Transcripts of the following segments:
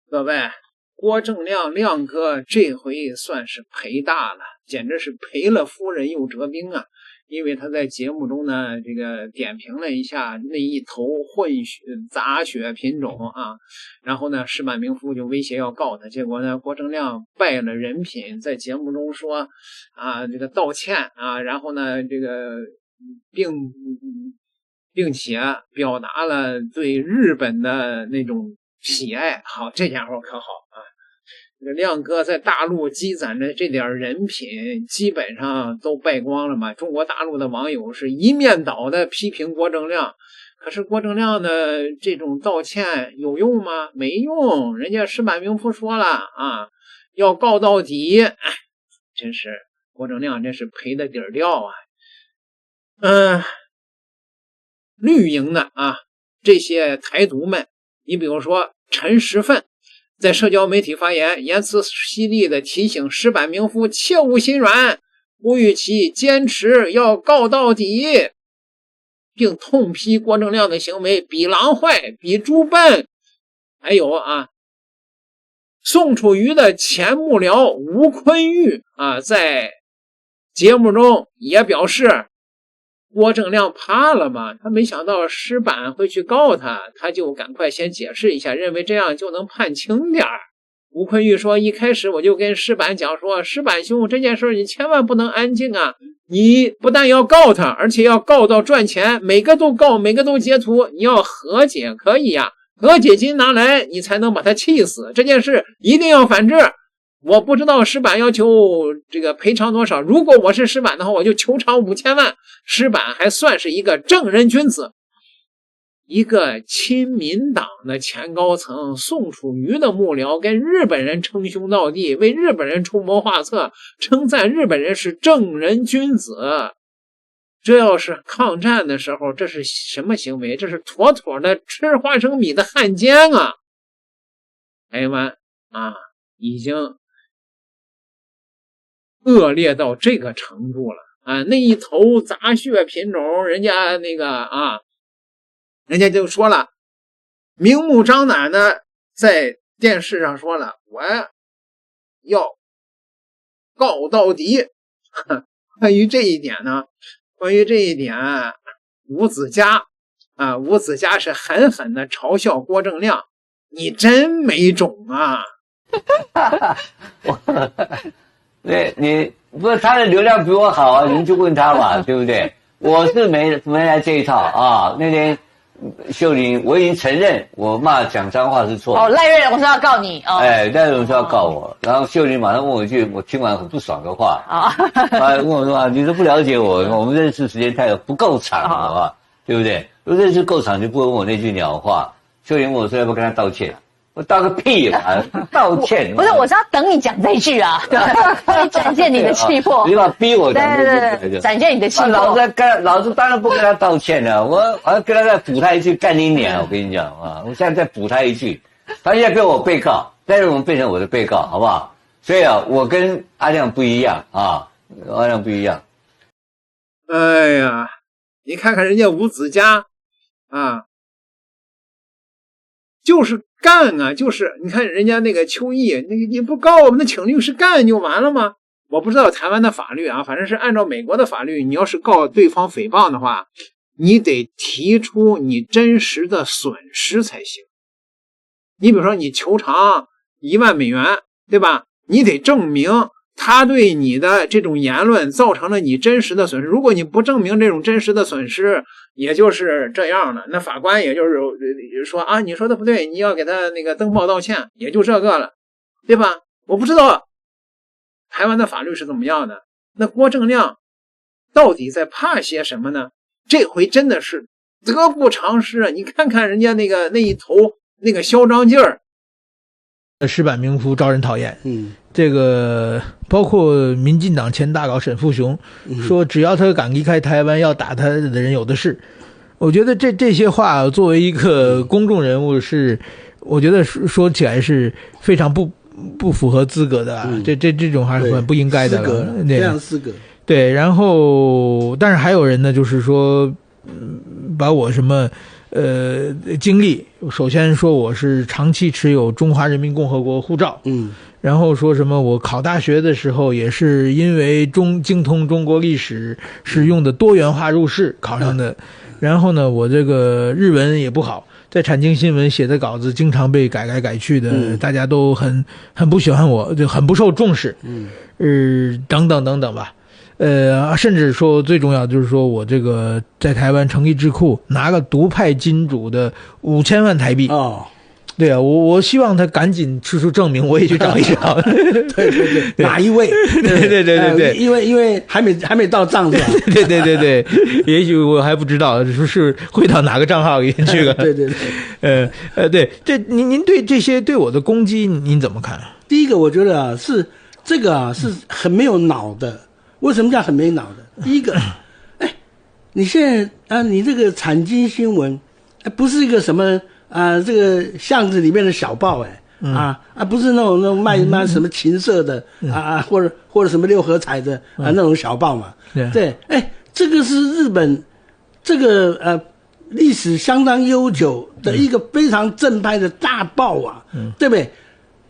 各位，郭正亮亮哥这回算是赔大了，简直是赔了夫人又折兵啊！因为他在节目中呢，这个点评了一下那一头杂血品种啊，然后呢，石板明夫就威胁要告他，结果呢，郭正亮败了人品，在节目中说啊，这个道歉啊，然后呢，这个并且表达了对日本的那种喜爱。好，这家伙可好啊！这个亮哥在大陆积攒着这点人品，基本上都败光了嘛。中国大陆的网友是一面倒的批评郭正亮，可是郭正亮的这种道歉有用吗？没用，人家石板明夫说了啊，要告到底。哎，真是郭正亮真是赔的底儿掉啊。绿营的啊，这些台独们，你比如说陈时奋在社交媒体发言，言辞犀利的提醒石板明夫切勿心软，呼吁其坚持要告到底，并痛批郭正亮的行为比狼坏，比猪笨。还有啊，宋楚瑜的前幕僚吴坤玉啊，在节目中也表示郭正亮怕了嘛，他没想到石板会去告他，他就赶快先解释一下，认为这样就能判轻点儿。吴坤玉说，一开始我就跟石板讲说，石板兄，这件事你千万不能安静啊，你不但要告他，而且要告到赚钱，每个都告，每个都截图，你要和解可以呀，和解金拿来，你才能把他气死，这件事一定要反制。我不知道石板要求这个赔偿多少，如果我是石板的话，我就求偿5000万。石板还算是一个正人君子。一个亲民党的前高层宋楚瑜的幕僚跟日本人称兄道弟，为日本人出谋划策，称赞日本人是正人君子。这要是抗战的时候，这是什么行为？这是妥妥的吃花生米的汉奸啊！台湾啊，已经恶劣到这个程度了啊！那一头杂血品种，人家那个啊，人家就说了，明目张胆的在电视上说了，我要告到底。关于这一点呢，吴子嘉是狠狠的嘲笑郭正亮，你真没种啊！对，你不是他的流量比我好啊，您就问他吧，对不对？我是没来这一套啊。那天秀玲，我已经承认我讲脏话是错的。赖瑞荣说要告你哦。赖瑞荣说要告我，然后秀玲马上问我一句我听完很不爽的话问我说你都不了解我们认识时间太不够长了吧，对不对？如果认识够长就不会问我那句鸟话。秀玲问我说要不要跟他道歉，我道个屁嘛！道歉不是，我是要等你讲这一句啊，可以展现你的气魄。你把逼我讲这句，对，展现你的气魄。老子当然不跟他道歉了，我要跟他再补他一句干你娘！我跟你讲啊，我现在再补他一句，他现在跟我被告，但是我们变成我的被告，好不好？所以啊，我跟阿亮不一样啊，阿亮不一样。哎呀，你看看人家吴子嘉啊。就是干啊，就是你看人家那个邱毅，那个你不告我们，那请律师干就完了吗？我不知道台湾的法律啊，反正是按照美国的法律，你要是告对方诽谤的话，你得提出你真实的损失才行。你比如说你求偿1万美元，对吧？你得证明他对你的这种言论造成了你真实的损失。如果你不证明这种真实的损失，也就是这样了，那法官也就是说啊，你说的不对，你要给他那个登报道歉，也就这个了，对吧？我不知道台湾的法律是怎么样的。那郭正亮到底在怕些什么呢？这回真的是得不偿失啊！你看看人家那一头那个嚣张劲儿。石板明夫招人讨厌，这个包括民进党前大佬沈富雄说，只要他敢离开台湾，要打他的人有的是。我觉得这些话作为一个公众人物是，我觉得说起来是非常不符合资格的，这种还是很不应该的，非常失格。对，然后但是还有人呢，就是说，把我什么经历。首先说我是长期持有中华人民共和国护照，然后说什么我考大学的时候也是因为精通中国历史是用的多元化入试考上的，然后呢我这个日文也不好，在产经新闻写的稿子经常被改来改去的，大家都很不喜欢我，就很不受重视，等等等等吧。甚至说最重要就是说我这个在台湾成立智库拿个独派金主的5000万台币。对啊，我希望他赶紧吃出证明，我也去找一找。对，哪一位？对，因为还没到账是吧？对，也许我还不知道是汇到哪个账号里面去了。对，对，这您对这些对我的攻击您怎么看？第一个，我觉得啊，是这个啊是很没有脑的。为什么叫很没脑的？第一个，你现在啊，你这个产经新闻，不是一个什么这个巷子里面的小报不是那种卖什么情色的或者什么六合彩的那种小报嘛。对，这个是日本这个历史相当悠久的一个非常正派的大报啊，对不对？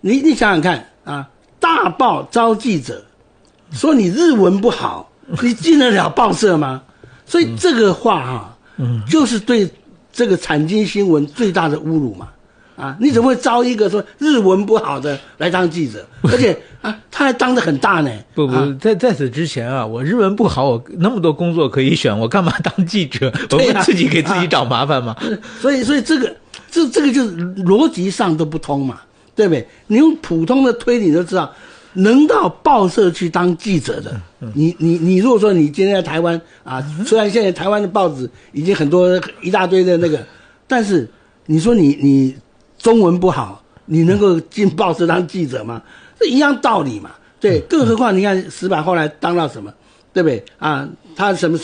你想想看啊，大报招记者。说你日文不好，你进得了报社吗？所以这个话就是对这个产经新闻最大的侮辱嘛！你怎么会招一个说日文不好的来当记者？而且他还当得很大呢。不，在此之前我日文不好，我那么多工作可以选，我干嘛当记者？我不自己给自己找麻烦吗？所以这个就是逻辑上都不通嘛，对不对？你用普通的推理就知道。能到报社去当记者的，你如果说你今天在台湾虽然现在台湾的报纸已经很多一大堆的那个，但是你说你中文不好，你能够进报社当记者吗？这一样道理嘛。对，更何况你看石板后来当到什么，对不对他什么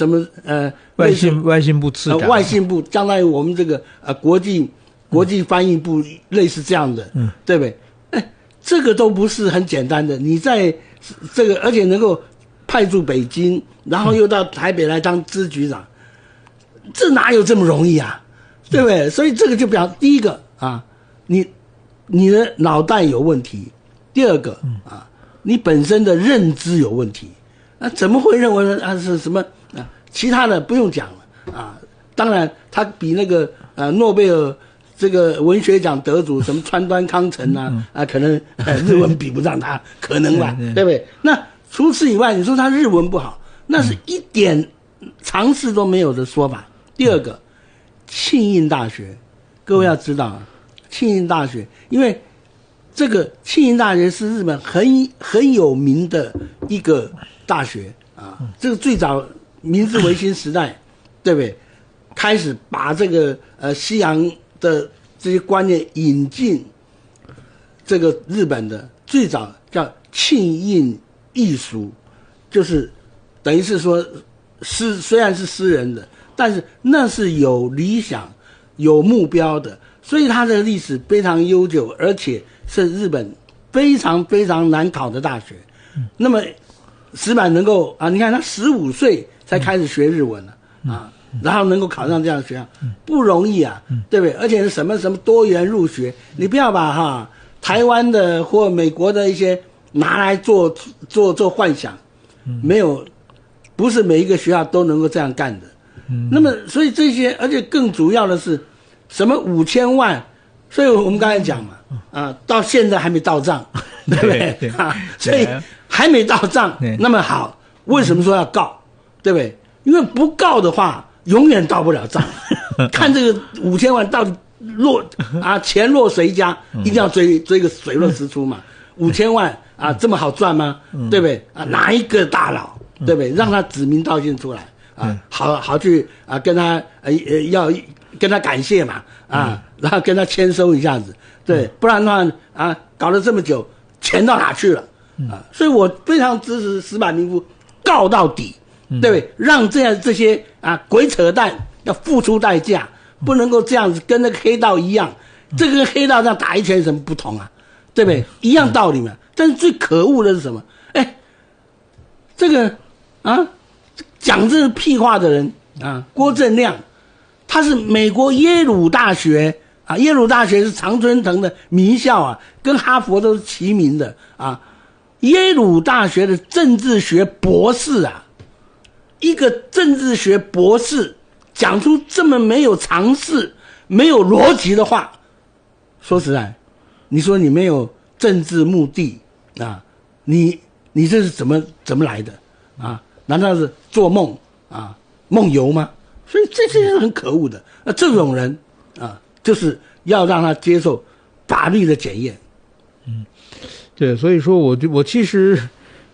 外信部次长，外信部相当于我们这个国际翻译部类似这样的，对不对？这个都不是很简单的，你在这个而且能够派驻北京，然后又到台北来当支局长，这哪有这么容易啊？对不对？所以这个就表第一个你的脑袋有问题，第二个你本身的认知有问题，怎么会认为是什么其他的不用讲了当然他比那个诺贝尔。这个文学奖得主什么川端康成可能日文比不上他，可能吧，对不对？那除此以外，你说他日文不好，那是一点常识都没有的说法。第二个，庆应大学，各位要知道庆应大学，因为这个庆应大学是日本很有名的一个大学这个最早明治维新时代，对不对？开始把这个西洋的这些观念引进这个日本的，最早叫庆应艺术，就是等于是说虽然是私人的，但是那是有理想有目标的，所以它的历史非常悠久，而且是日本非常非常难考的大学。那么石板能够你看他15岁才开始学日文了然后能够考上这样的学校不容易对不对？而且是什么多元入学，你不要把台湾的或美国的一些拿来做幻想，没有，不是每一个学校都能够这样干的。那么所以这些，而且更主要的是什么5000万，所以我们刚才讲嘛到现在还没到账，对不对？所以还没到账，那么好，为什么说要告，对不对？因为不告的话永远到不了账。看这个5000万到底钱落谁家，一定要追个水落石出嘛。5000万这么好赚吗？对不对？哪一个大佬，对不对？让他指名道姓出来好去跟他要跟他感谢嘛然后跟他签收一下子，对，不然的话搞了这么久，钱到哪去了所以我非常支持石板民夫告到底。对不对？让这些鬼扯淡要付出代价，不能够这样子跟那个黑道一样，这个跟黑道这样打一拳有什么不同对不对？一样道理嘛。但是最可恶的是什么？这个讲这屁话的人郭正亮，他是美国耶鲁大学啊，耶鲁大学是常春藤的名校啊，跟哈佛都是齐名的啊。耶鲁大学的政治学博士啊，一个政治学博士讲出这么没有常识、没有逻辑的话，说实在，你说你没有政治目的啊，你这是怎么来的啊？难道是做梦啊、梦游吗？所以这些人很可恶的。这种人啊，就是要让他接受法律的检验。对，所以说我其实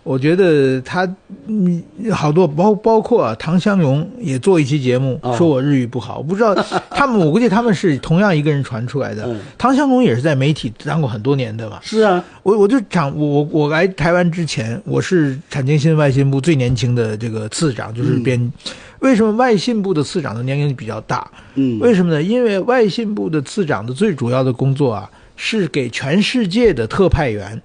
我觉得他好多包括啊，唐湘龙也做一期节目说我日语不好，我不知道他们，我估计他们是同样一个人传出来的。唐湘龙也是在媒体当过很多年的嘛。是啊，我就讲我来台湾之前，我是产经新闻外信部最年轻的这个次长，就是编。为什么外信部的次长的年龄比较大？为什么呢？因为外信部的次长的最主要的工作啊，是给全世界的特派员，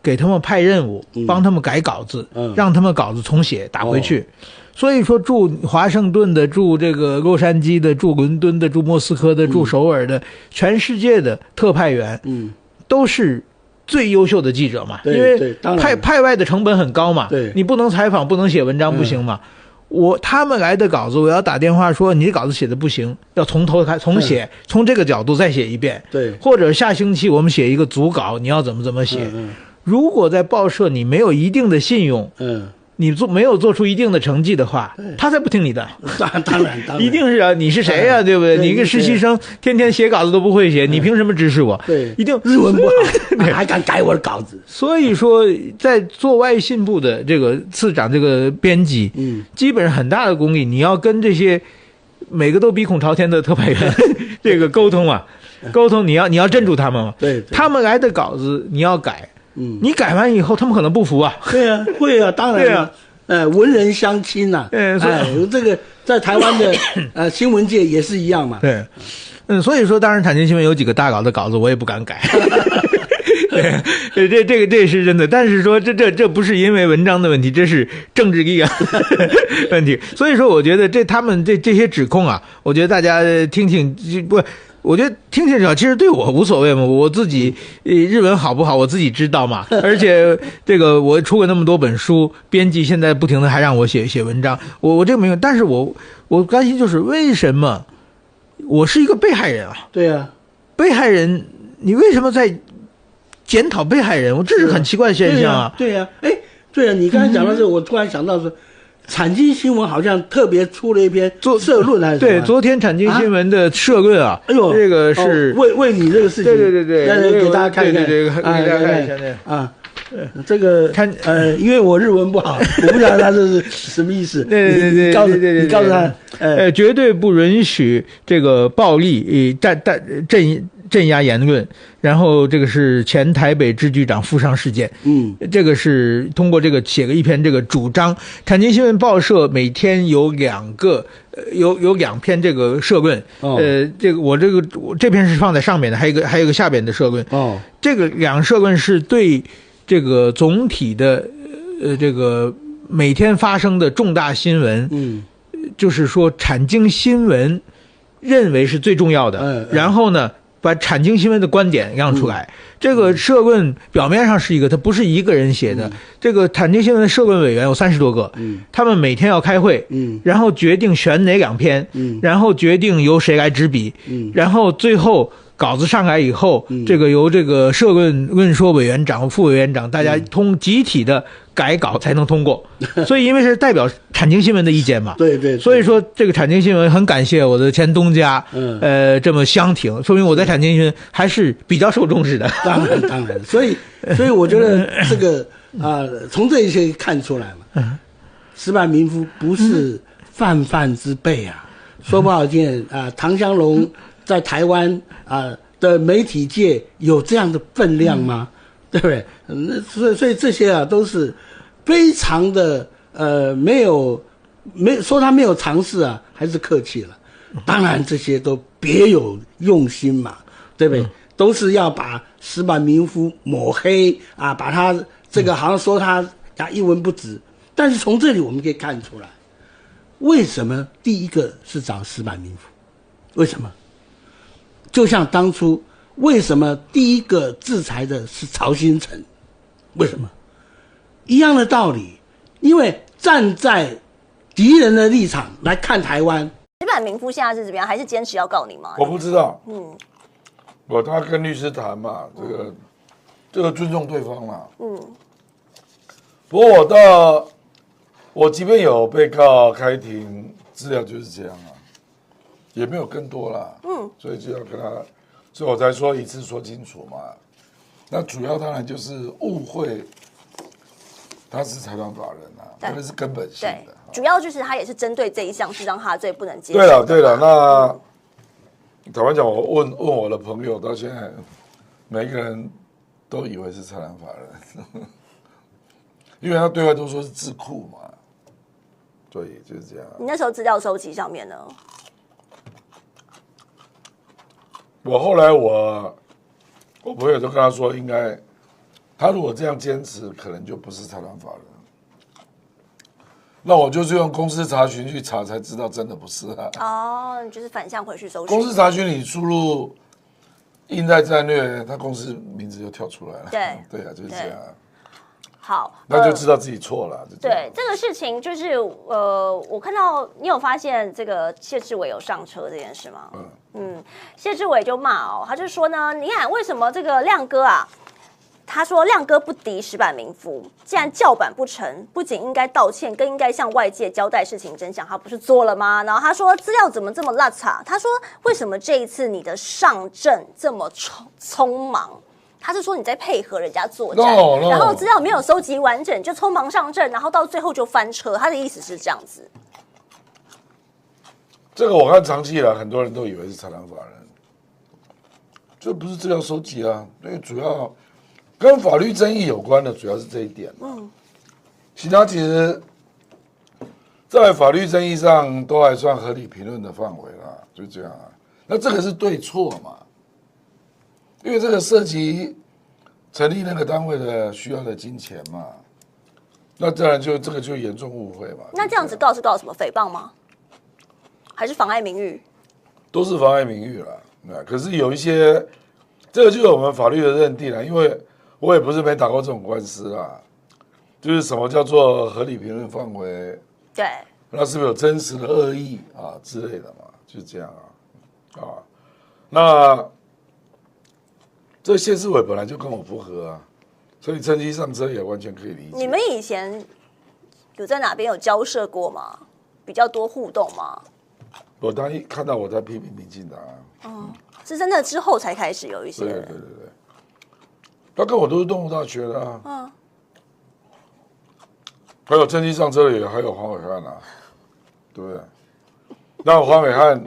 给他们派任务，帮他们改稿子，让他们稿子重写打回去。所以说，驻华盛顿的、驻这个洛杉矶的、驻伦敦的、驻莫斯科的、驻首尔的，全世界的特派员，都是最优秀的记者嘛。因为派外的成本很高嘛，你不能采访，不能写文章，不行嘛。他们来的稿子，我要打电话说你这稿子写的不行，要从头重写，从这个角度再写一遍。对，或者下星期我们写一个组稿，你要怎么写。如果在报社你没有一定的信用，你没有做出一定的成绩的话，他才不听你的。当然一定是啊，你是谁呀，对不对？你一个实习生，天天写稿子都不会写，你凭什么指使我？对，一定日文不好，还敢改我的稿子。所以说，在做外信部的这个次长、这个编辑，基本上很大的功力，你要跟这些每个都鼻孔朝天的特派员这个沟通啊，沟通，你要镇住他们嘛。对，他们来的稿子你要改。你改完以后，他们可能不服啊。对啊，会啊，当然啊。文人相亲呐。这个在台湾的新闻界也是一样嘛。对，所以说，当然产经新闻有几个大稿的稿子，我也不敢改。对，这是真的。但是说这不是因为文章的问题，这是政治力量问题。所以说，我觉得他们这些指控啊，我觉得大家听听不。我觉得听听其实对我无所谓嘛，我自己日文好不好我自己知道嘛，而且这个我出过那么多本书，编辑现在不停的还让我写文章，我这个没有，但是我担心就是为什么我是一个被害人啊？对啊，被害人，你为什么在检讨被害人？这是很奇怪的现象啊。对啊，对啊，你刚才讲到这个，我突然想到说。产经新闻好像特别出了一篇社论还是什么？对，昨天产经新闻的社论啊，哎呦，这个是为你这个事情，对，给大家看一看，给大家看一下啊。这个因为我日文不好，我不知道他这是什么意思。对，你告诉他，绝对不允许这个暴力镇压言论，然后这个是前台北支局长负伤事件，这个是通过这个写了一篇这个主张。产经新闻报社每天有两篇这个社论，这个我这篇是放在上面的，还有一个下边的社论。这个两社论是对这个总体的这个每天发生的重大新闻，就是说产经新闻认为是最重要的，然后呢。把产经新闻的观点让出来。这个社论表面上是一个，它不是一个人写的。这个产经新闻的社论委员有30多个，他们每天要开会，然后决定选哪2篇，然后决定由谁来执笔，然后最后稿子上来以后，这个由这个社论说委员长、副委员长大家集体的改稿才能通过。所以因为是代表产经新闻的意见嘛，对，所以说这个产经新闻很感谢我的前东家，这么相挺，说明我在产经新闻还是比较受重视的。当然，所以我觉得这个从这一些看出来嘛，石坂民夫不是泛之辈啊。说不好听唐湘龙在台湾的媒体界有这样的分量吗？对不对？所以这些都是非常的没说他没有尝试还是客气了。当然这些都别有用心嘛，对不对？都是要把石坂民夫抹黑把他这个好像说他一文不值。但是从这里我们可以看出来，为什么第一个是找石坂民夫？为什么？就像当初为什么第一个制裁的是曹新成？为什么？一样的道理，因为站在敌人的立场来看台湾。石板民夫现在是怎么样？还是坚持要告你吗？我不知道。他跟律师谈嘛，这个尊重对方嘛。不过我即便有被告开庭，资料就是这样啊，也没有更多啦。所以就要跟他，所以我才说一次说清楚嘛。那主要当然就是误会，他是财团法人啊，这个是根本性的。主要就是他也是针对这一项是让他最不能接受。对了，那坦白讲，我问我的朋友，到现在每一个人都以为是财团法人，因为他对外都说是智库嘛，所以就是这样。你那时候资料收集上面呢？我后来我朋友就跟他说，应该他如果这样坚持，可能就不是财团法人。那我就是用公司查询去查，才知道真的不是啊。哦，你就是反向回去搜寻。公司查询你输入印代战略，他公司名字就跳出来了。对啊，就是这样。好，那就知道自己错了。对这个事情，就是我看到你有发现这个谢志伟有上车这件事吗？谢志伟就骂他就说呢，你看为什么这个亮哥啊？他说：“亮哥不敌石板民夫，既然叫板不成，不仅应该道歉，更应该向外界交代事情真相。他不是做了吗？然后他说资料怎么这么落差？他说为什么这一次你的上阵这么匆忙？他是说你在配合人家作战，然后资料没有收集完整，就匆忙上阵，然后到最后就翻车。他的意思是这样子。这个我看长期以来很多人都以为是财团法人，这不是资料收集啊，因为主要。”跟法律争议有关的主要是这一点，其他其实，在法律争议上都还算合理评论的范围啦，就这样啊。那这个是对错嘛？因为这个涉及成立那个单位的需要的金钱嘛，那当然这个就严重误会嘛。那这样子告是告什么诽谤吗？还是妨碍名誉？都是妨碍名誉啦。可是有一些，这个就是我们法律的认定啦，因为。我也不是没打过这种官司啦，就是什么叫做合理评论范围？对，那是不是有真实的恶意啊之类的嘛？就是这样啊，那这谢志伟本来就跟我不合啊，所以趁机上车也完全可以理解。你们以前有在哪边有交涉过吗？比较多互动吗？我当一看到我在批评民进党是真的之后才开始有一些。对。他跟我都是动物大学的啊，还有趁机上车的也还有黄伟汉啊，对不对？那黄伟汉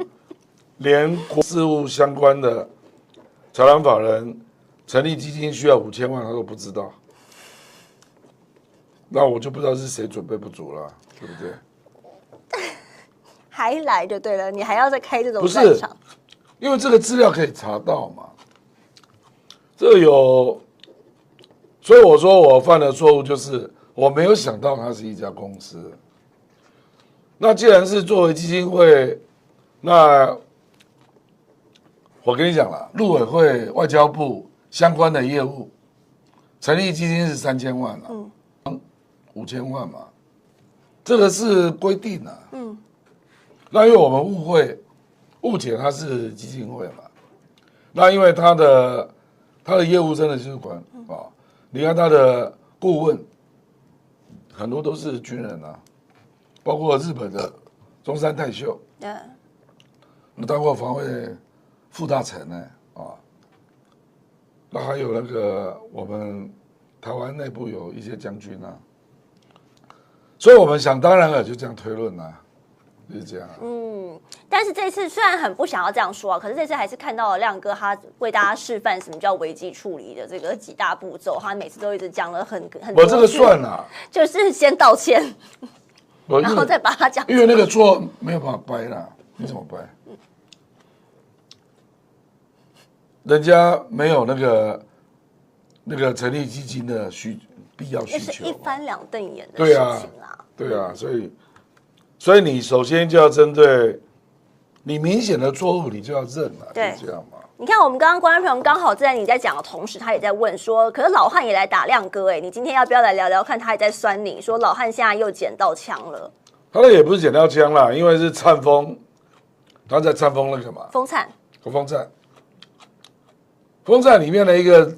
连国事务相关的财团法人成立基金需要5000万，他都不知道，那我就不知道是谁准备不足了，对不对？还来就对了，你还要再开这种战场？不是，因为这个资料可以查到嘛，这个有。所以我说我犯的错误就是我没有想到它是一家公司。那既然是作为基金会，那我跟你讲了，陆委会、外交部相关的业务成立基金是3000万5000万嘛，这个是规定的。那因为我们误解它是基金会嘛，那因为它的业务真的就是管你看他的顾问很多都是军人啊，包括日本的中山泰秀，那当过防卫副大臣呢那还有那个我们台湾内部有一些将军啊，所以我们想当然了就这样推论啊，就是这样。但是这次虽然很不想要这样说可是这次还是看到了亮哥他为大家示范什么叫危机处理的这个几大步骤，他每次都一直讲了很多。我这个算了，就是先道歉，然后再把它讲。因为那个错没有办法掰啦，你怎么掰？人家没有那个成立基金的必要需求，是一翻两瞪眼的事情啦。对啊，所以你首先就要针对你明显的错误你就要认了，对，就这样嘛。你看，我们刚刚观众朋友刚好在你在讲的同时，他也在问说，可是老汉也来打亮哥你今天要不要来聊聊看？他也在酸你说老汉现在又捡到枪了。他那也不是捡到枪啦，因为是灿风，他在灿风那个嘛，风灿，风灿里面的一个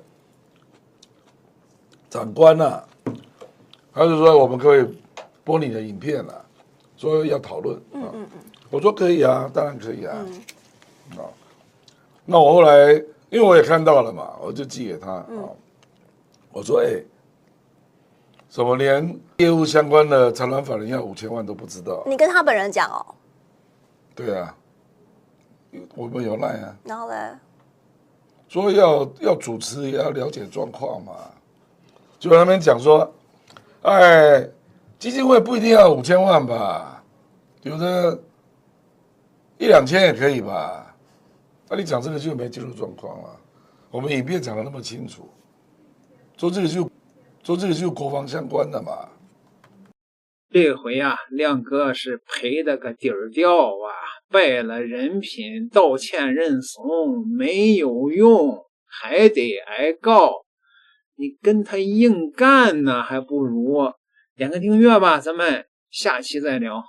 长官啊，他就说我们可不可以播你的影片啊，说要讨论。我说可以啊，当然可以啊。那我后来因为我也看到了嘛，我就寄给他我说怎么连业务相关的财团法人要5000万都不知道？你跟他本人讲哦？对啊，我们有赖啊。然后嘞，说要主持也要了解状况嘛，就他们讲说，基金会不一定要5000万吧，有的1、2千也可以吧。那你讲这个就没进入状况了。我们影片讲的那么清楚，说这个就国防相关的嘛。这回啊，亮哥是赔的个底儿掉啊，败了人品，道歉认怂没有用，还得挨告。你跟他硬干呢，还不如点个订阅吧，咱们下期再聊。